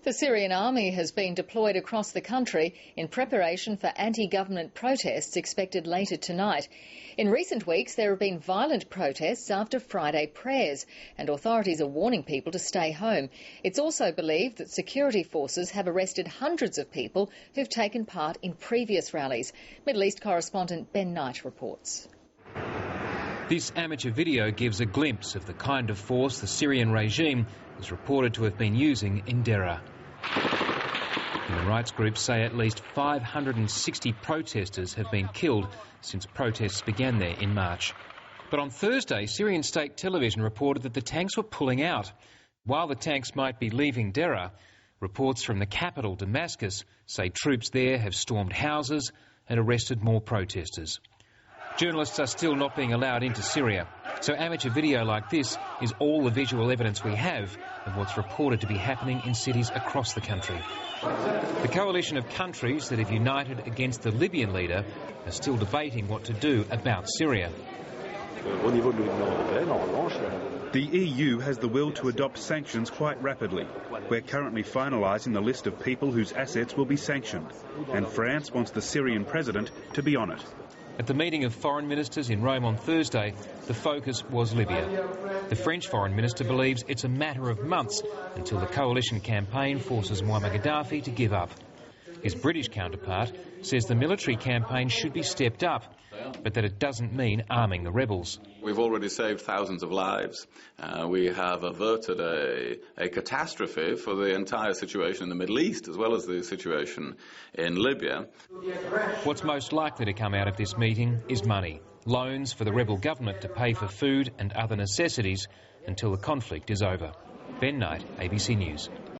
The Syrian army has been deployed across the country in preparation for anti-government protests expected later tonight. In recent weeks, there have been violent protests after Friday prayers, and authorities are warning people to stay home. It's also believed that security forces have arrested hundreds of people who've taken part in previous rallies. Middle East correspondent Ben Knight reports. This amateur video gives a glimpse of the kind of force the Syrian regime is reported to have been using in Deraa. Human rights groups say at least 560 protesters have been killed since protests began there in March. But on Thursday, Syrian state television reported that the tanks were pulling out. While the tanks might be leaving Deraa, reports from the capital, Damascus, say troops there have stormed houses and arrested more protesters. Journalists are still not being allowed into Syria, so amateur video like this is all the visual evidence we have of what's reported to be happening in cities across the country. The coalition of countries that have united against the Libyan leader are still debating what to do about Syria. The EU has the will to adopt sanctions quite rapidly. We're currently finalising the list of people whose assets will be sanctioned, and France wants the Syrian president to be on it. At the meeting of foreign ministers in Rome on Thursday, the focus was Libya. The French foreign minister believes it's a matter of months until the coalition campaign forces Muammar Gaddafi to give up. His British counterpart says the military campaign should be stepped up, but that it doesn't mean arming the rebels. We've already saved thousands of lives. We have averted a catastrophe for the entire situation in the Middle East, as well as the situation in Libya. What's most likely to come out of this meeting is money. Loans for the rebel government to pay for food and other necessities until the conflict is over. Ben Knight, ABC News.